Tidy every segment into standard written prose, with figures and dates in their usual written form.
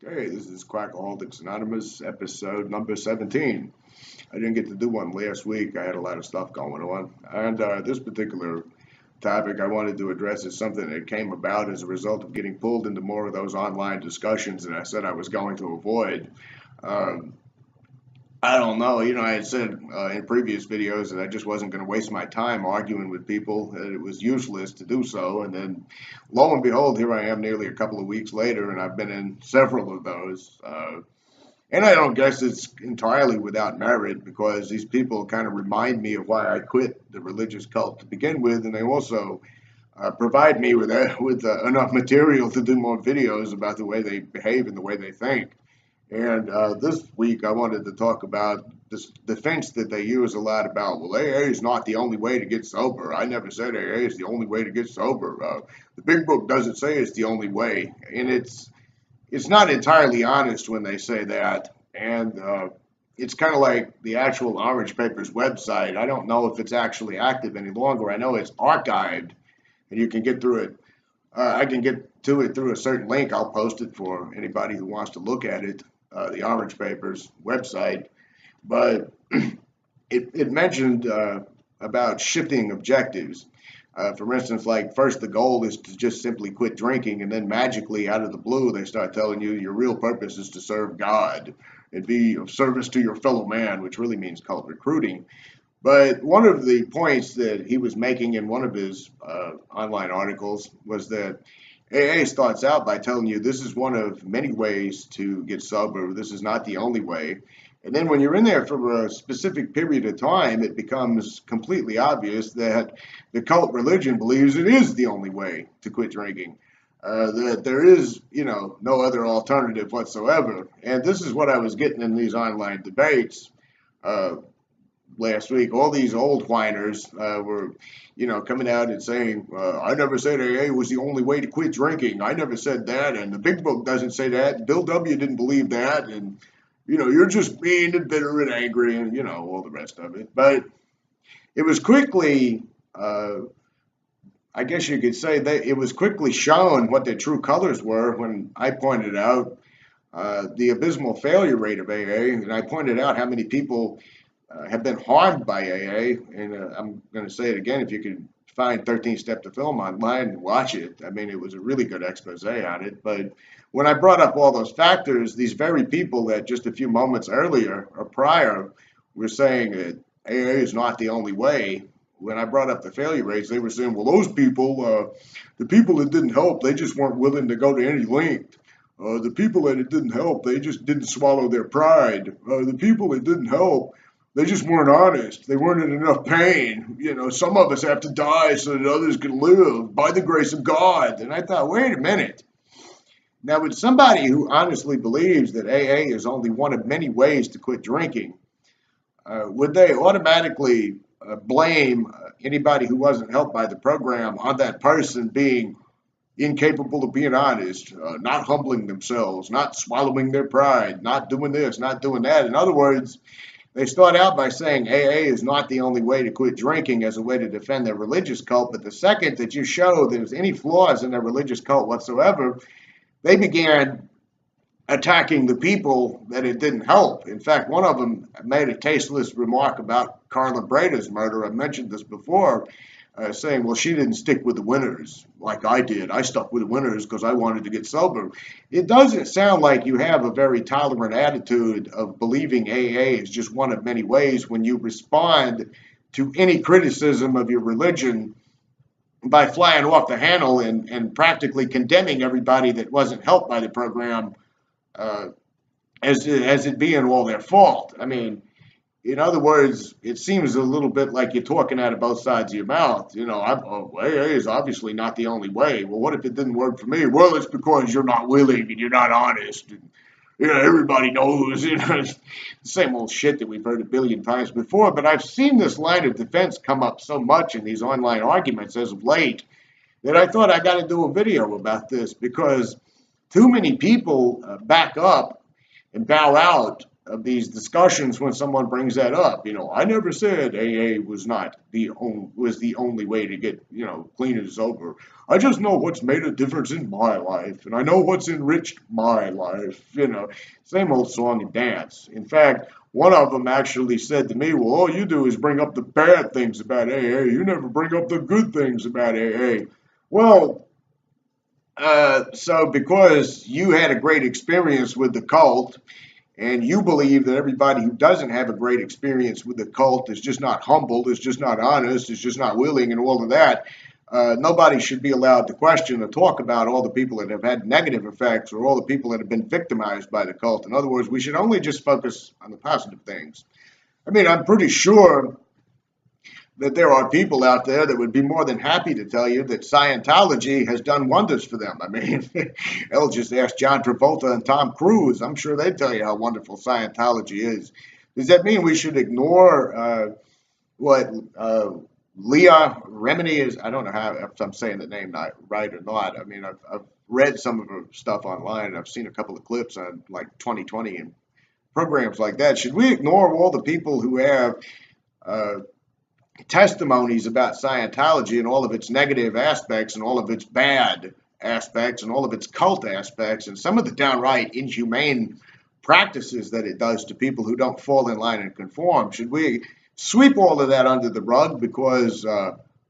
Okay, this is Quackaholics Anonymous, episode number 17. I didn't get to do one last week. I had a lot of stuff going on. And this particular topic I wanted to address is something that came about as a result of getting pulled into more of those online discussions that I said I was going to avoid. Um, I don't know. I had said in previous videos that I just wasn't going to waste my time arguing with people, that it was useless to do so. And then lo and behold, here I am nearly a couple of weeks later, and I've been in several of those. And I don't guess it's entirely without merit because these people kind of remind me of why I quit the religious cult to begin with. And they also provide me with enough material to do more videos about the way they behave and the way they think. And this week I wanted to talk about this defense that they use a lot about, well, AA is not the only way to get sober. I never said AA is the only way to get sober. The big book doesn't say it's the only way. And it's not entirely honest when they say that. And it's kind of like the actual Orange Paper's website. I don't know if it's actually active any longer. I know it's archived and you can get through it. I can get to it through a certain link. I'll post it for anybody who wants to look at it. The Orange Paper's website, but it mentioned about shifting objectives. For instance, like first the goal is to just simply quit drinking, and then magically out of the blue they start telling you your real purpose is to serve God and be of service to your fellow man, which really means cult recruiting. But one of the points that he was making in one of his online articles was that AA starts out by telling you this is one of many ways to get sober. This is not the only way. And then when you're in there for a specific period of time, it becomes completely obvious that the cult religion believes it is the only way to quit drinking. That there is, no other alternative whatsoever. And this is what I was getting in these online debates. Last week, all these old whiners were, coming out and saying, I never said AA was the only way to quit drinking. I never said that, and the big book doesn't say that. Bill W. didn't believe that, and, you're just mean and bitter and angry and, all the rest of it. But it was quickly, I guess you could say that it was quickly shown what their true colors were when I pointed out the abysmal failure rate of AA, and I pointed out how many people have been harmed by AA, and I'm going to say it again, if you could find 13 Step to Film online and watch it. I mean, it was a really good expose on it, but when I brought up all those factors, these very people that just a few moments earlier or prior were saying that AA is not the only way, when I brought up the failure rates, they were saying, well, those people, the people that didn't help, they just weren't willing to go to any length. The people that it didn't help, they just didn't swallow their pride. The people that didn't help, they just weren't honest. They weren't in enough pain. Some of us have to die so that others can live by the grace of God. And I thought, wait a minute. Now, with somebody who honestly believes that AA is only one of many ways to quit drinking, would they automatically blame anybody who wasn't helped by the program on that person being incapable of being honest, not humbling themselves, not swallowing their pride, not doing this, not doing that? In other words, they start out by saying AA is not the only way to quit drinking as a way to defend their religious cult, but the second that you show there's any flaws in their religious cult whatsoever, they began attacking the people that it didn't help. In fact, one of them made a tasteless remark about Carla Breda's murder. I mentioned this before, saying, well, she didn't stick with the winners like I did. I stuck with the winners because I wanted to get sober. It doesn't sound like you have a very tolerant attitude of believing AA is just one of many ways when you respond to any criticism of your religion by flying off the handle and practically condemning everybody that wasn't helped by the program as it being all their fault. I mean, in other words, it seems a little bit like you're talking out of both sides of your mouth. AA is obviously not the only way. Well, what if it didn't work for me? Well, it's because you're not willing and you're not honest. And, everybody knows. It's the same old shit that we've heard a billion times before. But I've seen this line of defense come up so much in these online arguments as of late that I thought I got to do a video about this because too many people back up and bow out of these discussions when someone brings that up. I never said AA was the only way to get clean and sober. I just know what's made a difference in my life, and I know what's enriched my life. Same old song and dance. In fact, one of them actually said to me, "Well, all you do is bring up the bad things about AA. You never bring up the good things about AA." Well, so because you had a great experience with the cult, and you believe that everybody who doesn't have a great experience with the cult is just not humble, is just not honest, is just not willing, and all of that, nobody should be allowed to question or talk about all the people that have had negative effects or all the people that have been victimized by the cult. In other words, we should only just focus on the positive things. I mean, I'm pretty sure that there are people out there that would be more than happy to tell you that Scientology has done wonders for them. I mean, hell, just ask John Travolta and Tom Cruise. I'm sure they'd tell you how wonderful Scientology is. Does that mean we should ignore what Leah Remini is? I don't know if I'm saying the name right or not. I mean, I've read some of her stuff online, and I've seen a couple of clips on like 2020 and programs like that. Should we ignore all the people who have testimonies about Scientology and all of its negative aspects and all of its bad aspects and all of its cult aspects and some of the downright inhumane practices that it does to people who don't fall in line and conform? Should we sweep all of that under the rug because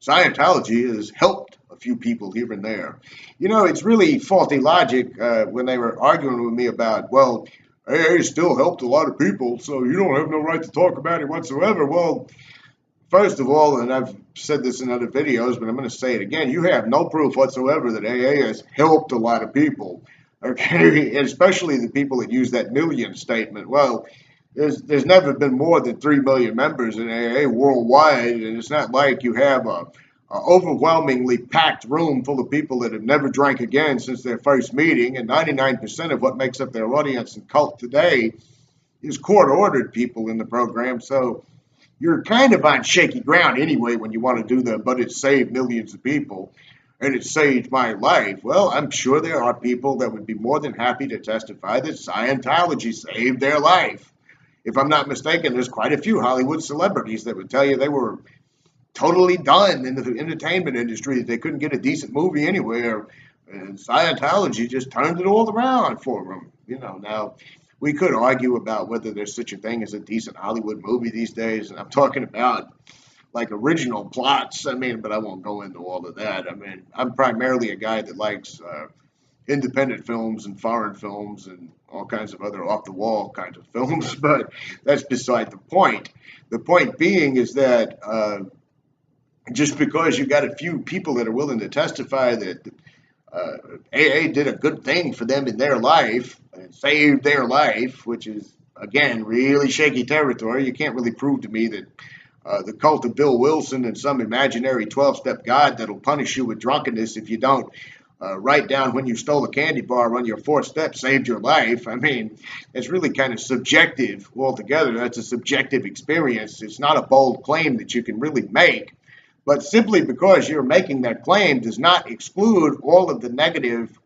Scientology has helped a few people here and there? It's really faulty logic when they were arguing with me about, well, AA still helped a lot of people, so you don't have no right to talk about it whatsoever. Well, first of all, and I've said this in other videos, but I'm going to say it again, you have no proof whatsoever that AA has helped a lot of people, okay? And especially the people that use that million statement. Well, there's never been more than 3 million members in AA worldwide, and it's not like you have a overwhelmingly packed room full of people that have never drank again since their first meeting, and 99% of what makes up their audience and cult today is court-ordered people in the program. So you're kind of on shaky ground anyway when you want to do that, but it saved millions of people, and it saved my life. Well, I'm sure there are people that would be more than happy to testify that Scientology saved their life. If I'm not mistaken, there's quite a few Hollywood celebrities that would tell you they were totally done in the entertainment industry, that they couldn't get a decent movie anywhere, and Scientology just turned it all around for them. Now, we could argue about whether there's such a thing as a decent Hollywood movie these days, and I'm talking about like original plots. I mean, but I won't go into all of that. I mean, I'm primarily a guy that likes independent films and foreign films and all kinds of other off-the-wall kinds of films, but that's beside the point. The point being is that just because you got a few people that are willing to testify that AA did a good thing for them in their life and saved their life, which is, again, really shaky territory. You can't really prove to me that the cult of Bill Wilson and some imaginary 12-step God that'll punish you with drunkenness if you don't write down when you stole a candy bar on your 4th step saved your life. I mean, it's really kind of subjective altogether. That's a subjective experience. It's not a bold claim that you can really make. But simply because you're making that claim does not exclude all of the negative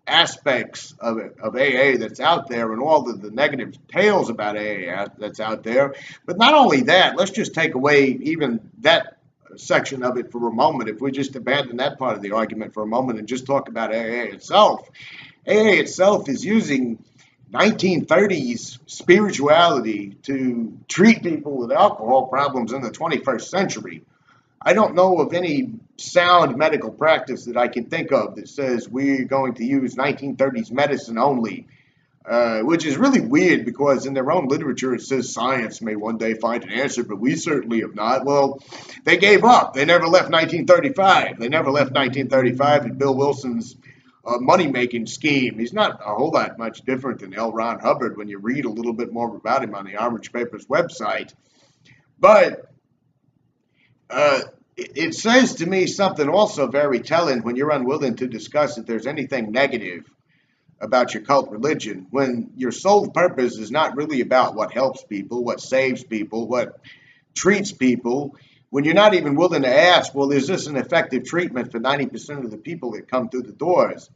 aspects of AA that's out there and all of the negative tales about AA that's out there. But not only that, let's just take away even that section of it for a moment. If we just abandon that part of the argument for a moment and just talk about AA itself. AA itself is using 1930s spirituality to treat people with alcohol problems in the 21st century. I don't know of any sound medical practice that I can think of that says we're going to use 1930s medicine only, which is really weird because in their own literature it says science may one day find an answer, but we certainly have not. Well, they gave up. They never left 1935. They never left 1935 and Bill Wilson's money-making scheme. He's not a whole lot much different than L. Ron Hubbard when you read a little bit more about him on the Orange Papers website. But it says to me something also very telling when you're unwilling to discuss if there's anything negative about your cult religion, when your sole purpose is not really about what helps people, what saves people, what treats people, when you're not even willing to ask, well, is this an effective treatment for 90% of the people that come through the doors?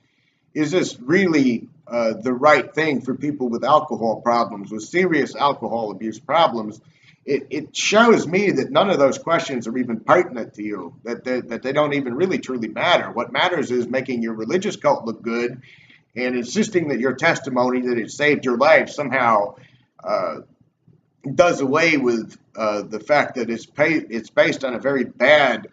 Is this really the right thing for people with alcohol problems, with serious alcohol abuse problems, it shows me that none of those questions are even pertinent to you, that they don't even really truly matter. What matters is making your religious cult look good and insisting that your testimony that it saved your life somehow does away with the fact that it's based on a very bad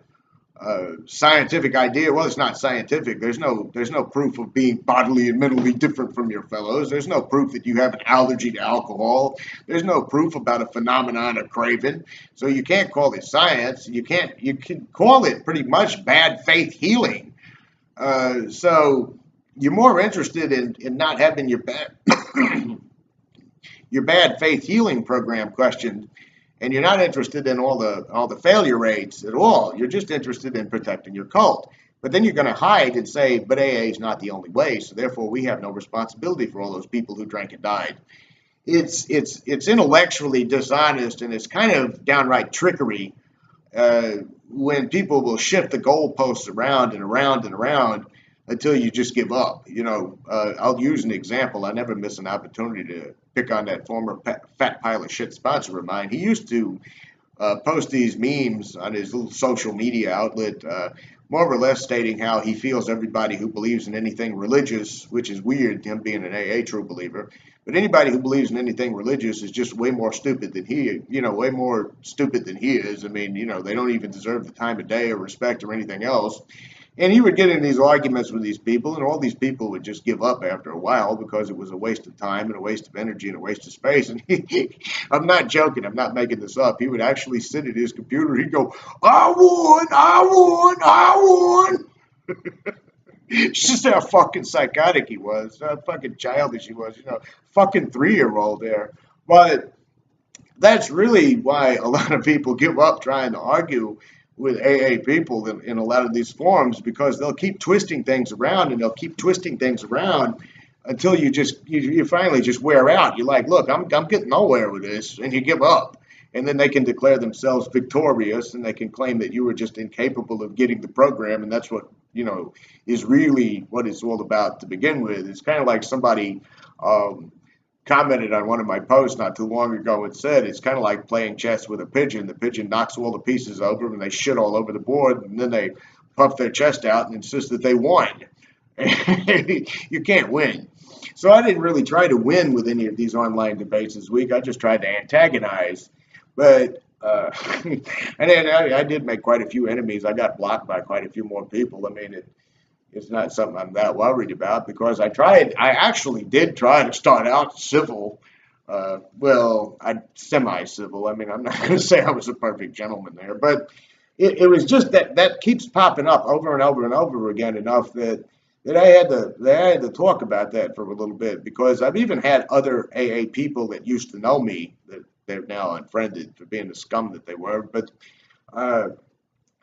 scientific idea. Well, it's not scientific. There's no proof of being bodily and mentally different from your fellows. There's no proof that you have an allergy to alcohol. There's no proof about a phenomenon of craving. So you can't call it science. You can call it pretty much bad faith healing. So you're more interested in not having your bad faith healing program questioned, and you're not interested in all the failure rates at all. You're just interested in protecting your cult. But then you're going to hide and say, but AA is not the only way, so therefore we have no responsibility for all those people who drank and died. It's intellectually dishonest, and it's kind of downright trickery when people will shift the goalposts around and around and around until you just give up. I'll use an example. I never miss an opportunity to pick on that former fat pile of shit sponsor of mine. He used to post these memes on his little social media outlet, more or less stating how he feels everybody who believes in anything religious, which is weird, him being an AA true believer, but anybody who believes in anything religious is just way more stupid than way more stupid than he is. I mean, they don't even deserve the time of day or respect or anything else. And he would get in these arguments with these people, and all these people would just give up after a while because it was a waste of time and a waste of energy and a waste of space. And I'm not joking. I'm not making this up. He would actually sit at his computer. He'd go, I won. It's just how fucking psychotic he was, how fucking childish he was, fucking 3-year-old there. But that's really why a lot of people give up trying to argue with AA people in a lot of these forums, because they'll keep twisting things around and they'll keep twisting things around until you finally just wear out. You're like, look, I'm getting nowhere with this, and you give up. And then they can declare themselves victorious, and they can claim that you were just incapable of getting the program, and that's what is really what it's all about to begin with. It's kind of like somebody commented on one of my posts not too long ago and said it's kind of like playing chess with a pigeon. The pigeon knocks all the pieces over and they shit all over the board, and then they puff their chest out and insist that they won. You can't win. So I didn't really try to win with any of these online debates this week. I just tried to antagonize. But and then I did make quite a few enemies. I got blocked by quite a few more people. I mean, it's not something I'm that worried about, because I actually did try to start out civil. Semi-civil. I mean, I'm not going to say I was a perfect gentleman there, but it was just that keeps popping up over and over and over again enough that I had to talk about that for a little bit, because I've even had other AA people that used to know me that they're now unfriended for being the scum that they were, but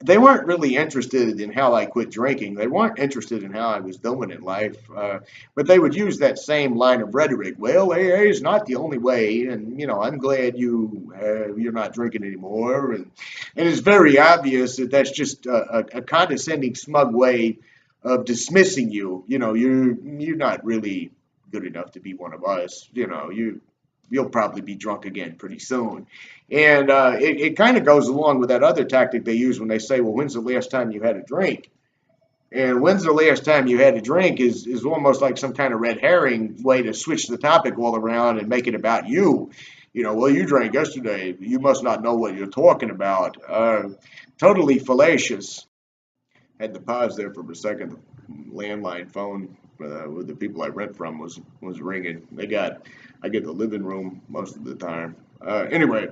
they weren't really interested in how I quit drinking. They weren't interested in how I was doing in life, but they would use that same line of rhetoric. Well, AA is not the only way, and I'm glad you're not drinking anymore. And it's very obvious that that's just a condescending, smug way of dismissing you. You're not really good enough to be one of us. You'll probably be drunk again pretty soon. And it kind of goes along with that other tactic they use when they say, well, when's the last time you had a drink? And when's the last time you had a drink is almost like some kind of red herring way to switch the topic all around and make it about you. Well, you drank yesterday. You must not know what you're talking about. Totally fallacious. Had to pause there for a second. The landline phone with the people I rent from was ringing. I get the living room most of the time. Anyway,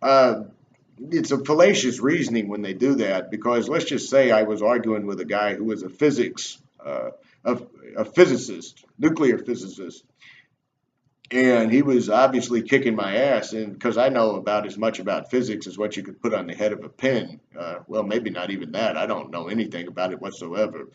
it's a fallacious reasoning when they do that, because let's just say I was arguing with a guy who was a physicist, nuclear physicist, and he was obviously kicking my ass, and because I know about as much about physics as what you could put on the head of a pin. Well, maybe not even that. I don't know anything about it whatsoever.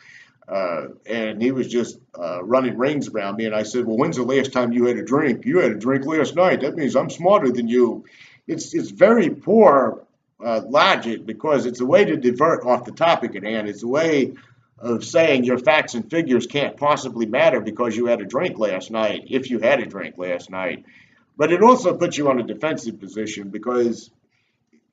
And he was just running rings around me, and I said, well, when's the last time you had a drink? You had a drink last night. That means I'm smarter than you. It's very poor logic, because it's a way to divert off the topic at hand. It's a way of saying your facts and figures can't possibly matter because you had a drink last night, if you had a drink last night. But it also puts you on a defensive position, because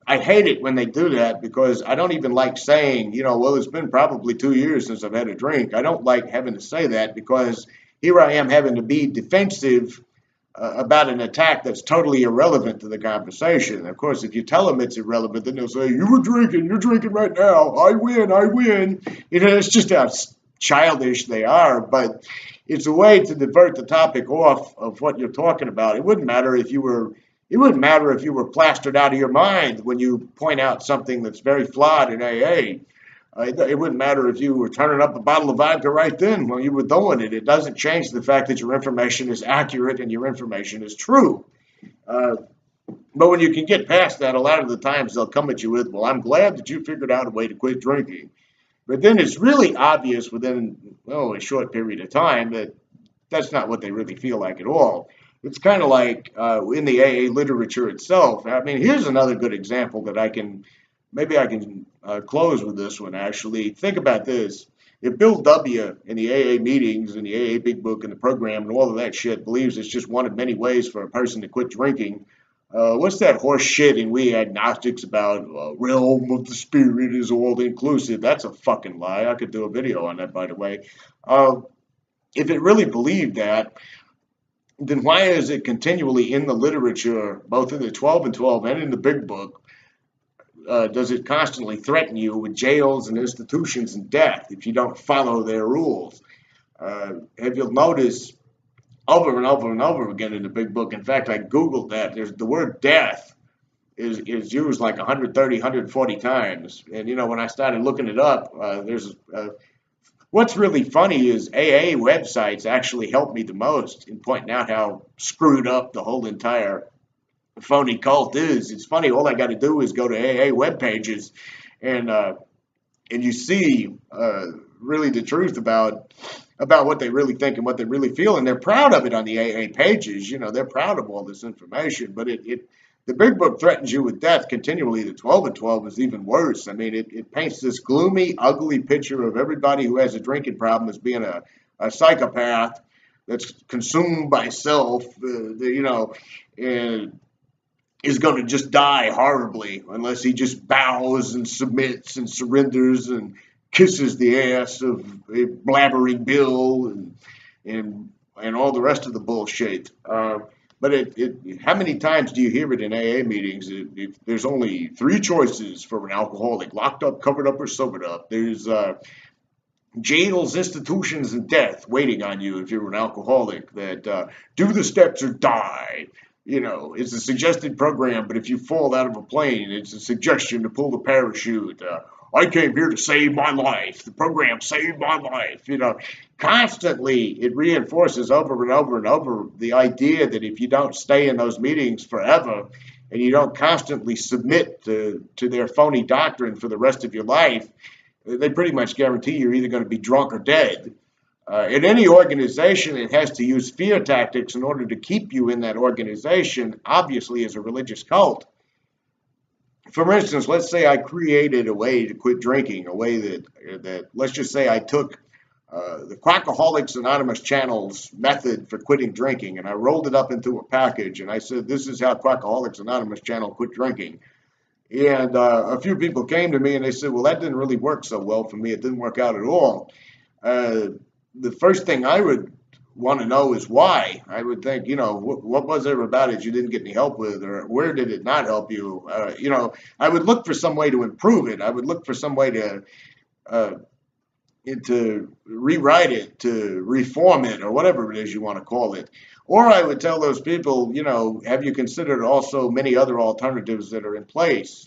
I hate it when they do that, because I don't even like saying, well, it's been probably 2 years since I've had a drink. I don't like having to say that, because here I am having to be defensive about an attack that's totally irrelevant to the conversation. Of course, if you tell them it's irrelevant, then they'll say, you were drinking, you're drinking right now, I win, I win. It's just how childish they are, but it's a way to divert the topic off of what you're talking about. It wouldn't matter if you were plastered out of your mind when you point out something that's very flawed in AA. It wouldn't matter if you were turning up a bottle of vodka right then when you were doing it. It doesn't change the fact that your information is accurate and your information is true. But when you can get past that, a lot of the times they'll come at you with, well, I'm glad that you figured out a way to quit drinking. But then it's really obvious within, a short period of time that that's not what they really feel like at all. It's kind of like in the AA literature itself. I mean, here's another good example that I can close with this one, actually. Think about this. If Bill W. in the AA meetings and the AA Big Book and the program and all of that shit believes it's just one of many ways for a person to quit drinking, what's that horse shit in we agnostics about realm of the spirit is all inclusive? That's a fucking lie. I could do a video on that, by the way. If it really believed that, then why is it continually in the literature, both in the 12 and 12 and in the Big Book, does it constantly threaten you with jails and institutions and death if you don't follow their rules? Have you noticed over and over and over again in the Big Book? In fact, I Googled that. There's the word death is used like 130, 140 times. And, when I started looking it up, what's really funny is AA websites actually help me the most in pointing out how screwed up the whole entire phony cult is. It's funny, all I got to do is go to AA web pages and you see really the truth about what they really think and what they really feel, and they're proud of it on the AA pages. They're proud of all this information, but the Big Book threatens you with death continually. The 12 and 12 is even worse. I mean, it paints this gloomy, ugly picture of everybody who has a drinking problem as being a psychopath that's consumed by self, and is going to just die horribly unless he just bows and submits and surrenders and kisses the ass of a blabbering Bill and all the rest of the bullshit. But how many times do you hear it in AA meetings? There's only 3 choices for an alcoholic: locked up, covered up, or sobered up. There's jails, institutions, and death waiting on you if you're an alcoholic. That do the steps or die. It's a suggested program, but if you fall out of a plane, it's a suggestion to pull the parachute. I came here to save my life. The program saved my life. Constantly it reinforces over and over and over the idea that if you don't stay in those meetings forever and you don't constantly submit to their phony doctrine for the rest of your life, they pretty much guarantee you're either going to be drunk or dead. In any organization, it has to use fear tactics in order to keep you in that organization, obviously as a religious cult. For instance, let's say I created a way to quit drinking, a way that let's just say I took the Quackaholics Anonymous channel's method for quitting drinking, and I rolled it up into a package, and I said, this is how Quackaholics Anonymous channel quit drinking. And a few people came to me and they said, well, that didn't really work so well for me. It didn't work out at all. The first thing I would want to know is why. I would think, what was there about it you didn't get any help with, or where did it not help you? I would look for some way to improve it. I would look for some way to rewrite it, to reform it, or whatever it is you want to call it. Or I would tell those people, have you considered also many other alternatives that are in place?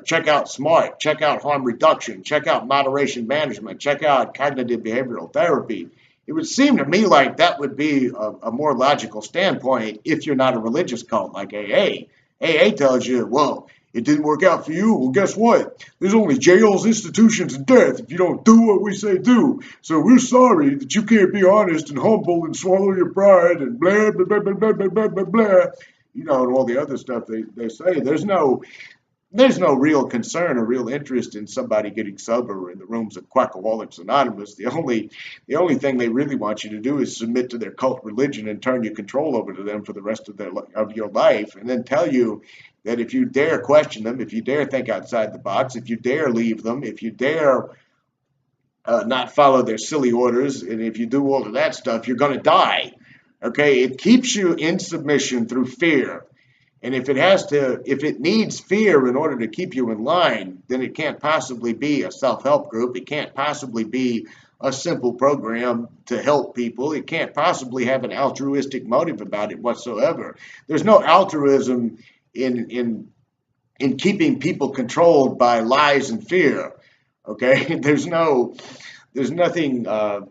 Check out SMART, check out harm reduction, check out moderation management, check out cognitive behavioral therapy. It would seem to me like that would be a more logical standpoint if you're not a religious cult like AA. AA tells you, well, it didn't work out for you. Well, guess what? There's only jails, institutions, and death if you don't do what we say do. So we're sorry that you can't be honest and humble and swallow your pride and blah, blah, blah, blah, blah, blah, blah, blah, and all the other stuff they say. There's no there's no real concern or real interest in somebody getting sober in the rooms of Quackaholics Anonymous. The only thing they really want you to do is submit to their cult religion and turn your control over to them for the rest of your life, and then tell you that if you dare question them, if you dare think outside the box, if you dare leave them, if you dare not follow their silly orders, and if you do all of that stuff, you're going to die. Okay, it keeps you in submission through fear. And if it needs fear in order to keep you in line, then it can't possibly be a self-help group. It can't possibly be a simple program to help people. It can't possibly have an altruistic motive about it whatsoever. There's no altruism in keeping people controlled by lies and fear. Okay, there's nothing of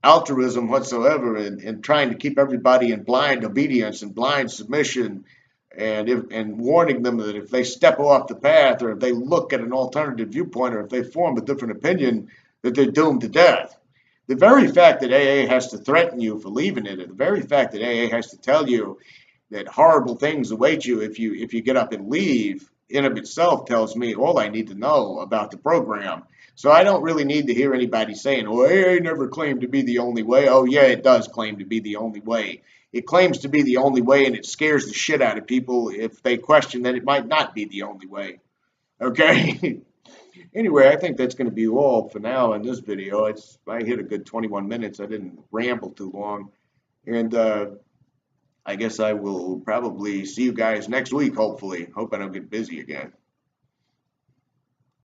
altruism whatsoever in trying to keep everybody in blind obedience and blind submission, and warning them that if they step off the path, or if they look at an alternative viewpoint, or if they form a different opinion, that they're doomed to death. The very fact that AA has to threaten you for leaving it, and the very fact that AA has to tell you that horrible things await you if you get up and leave, in of itself tells me all I need to know about the program. So I don't really need to hear anybody saying, "Oh, AA never claimed to be the only way." Oh yeah, it does claim to be the only way. It claims to be the only way, and it scares the shit out of people if they question that it might not be the only way. Okay? Anyway, I think that's going to be all for now in this video. I hit a good 21 minutes. I didn't ramble too long. And I guess I will probably see you guys next week, hopefully. Hope I don't get busy again.